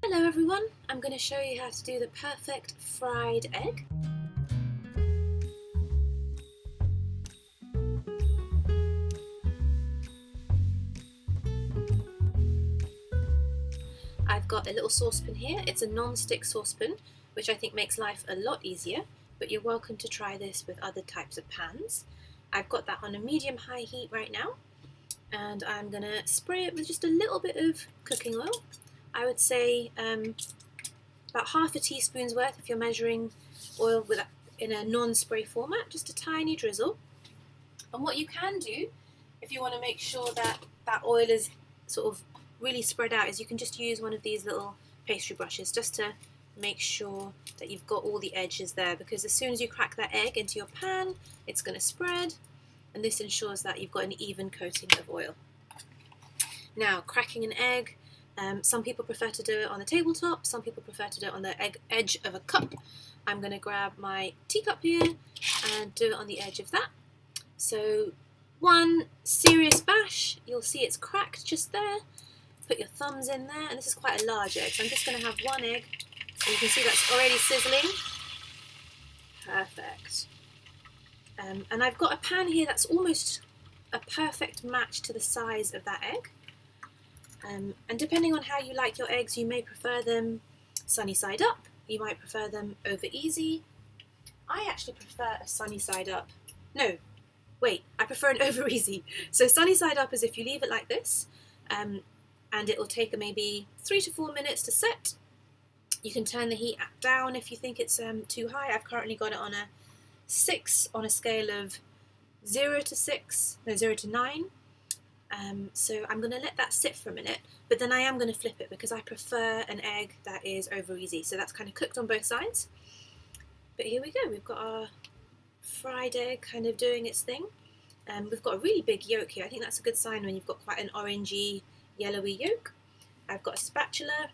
Hello everyone, I'm going to show you how to do the perfect fried egg. I've got a little saucepan here. It's a non-stick saucepan, which I think makes life a lot easier, but you're welcome to try this with other types of pans. I've got that on a medium-high heat right now, and I'm going to spray it with just a little bit of cooking oil. I would say about half a teaspoon's worth if you're measuring oil in a non-spray format, just a tiny drizzle. And what you can do, if you want to make sure that that oil is sort of really spread out, is you can just use one of these little pastry brushes just to make sure that you've got all the edges there, because as soon as you crack that egg into your pan, it's going to spread, and this ensures that you've got an even coating of oil. Now, cracking an egg, some people prefer to do it on the tabletop, some people prefer to do it on the edge of a cup. I'm going to grab my teacup here and do it on the edge of that. So one serious bash, you'll see it's cracked just there. Put your thumbs in there, and this is quite a large egg, so I'm just going to have one egg. And you can see that's already sizzling. Perfect. And I've got a pan here that's almost a perfect match to the size of that egg. And depending on how you like your eggs, you may prefer them sunny side up, you might prefer them over easy. I actually prefer a sunny side up. No, wait, I prefer an over easy. So sunny side up is if you leave it like this, and it will take maybe 3 to 4 minutes to set. You can turn the heat down if you think it's too high. I've currently got it on a 6 on a scale of 0 to 9. So I'm going to let that sit for a minute, but then I am going to flip it because I prefer an egg that is over easy. So that's kind of cooked on both sides. But here we go, we've got our fried egg kind of doing its thing. We've got a really big yolk here. I think that's a good sign when you've got quite an orangey, yellowy yolk. I've got a spatula.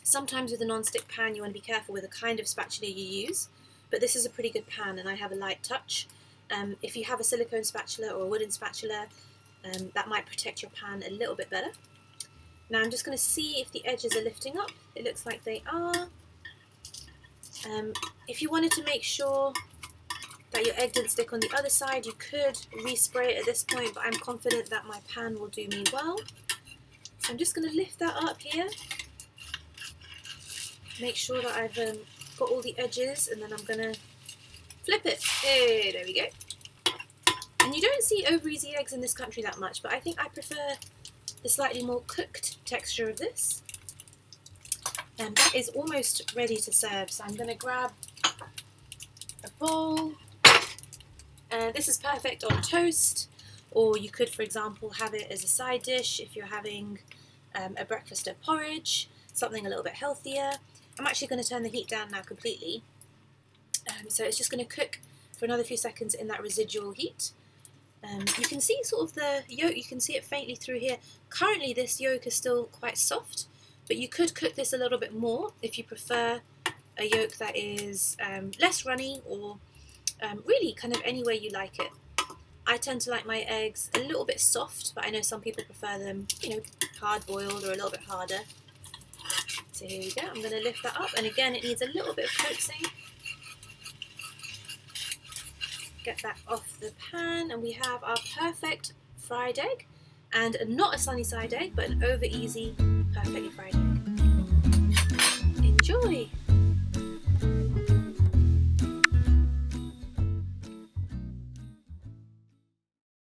Sometimes with a non-stick pan you want to be careful with the kind of spatula you use, but this is a pretty good pan and I have a light touch. If you have a silicone spatula or a wooden spatula, that might protect your pan a little bit better. Now I'm just going to see if the edges are lifting up. It looks like they are. If you wanted to make sure that your egg didn't stick on the other side, you could respray it at this point, but I'm confident that my pan will do me well. So I'm just going to lift that up here. Make sure that I've got all the edges, and then I'm going to flip it. Hey, there we go. And you don't see over easy eggs in this country that much, but I think I prefer the slightly more cooked texture of this. And that is almost ready to serve, so I'm going to grab a bowl. This is perfect on toast, or you could, for example, have it as a side dish if you're having a breakfast of porridge, something a little bit healthier. I'm actually going to turn the heat down now completely. So it's just going to cook for another few seconds in that residual heat. You can see sort of the yolk, you can see it faintly through here. Currently this yolk is still quite soft, but you could cook this a little bit more if you prefer a yolk that is less runny, or really kind of any way you like it. I tend to like my eggs a little bit soft, but I know some people prefer them, hard boiled or a little bit harder. So here we go, I'm going to lift that up, and again it needs a little bit of coaxing. Get that off the pan, and we have our perfect fried egg, and not a sunny side egg, but an over easy, perfectly fried egg.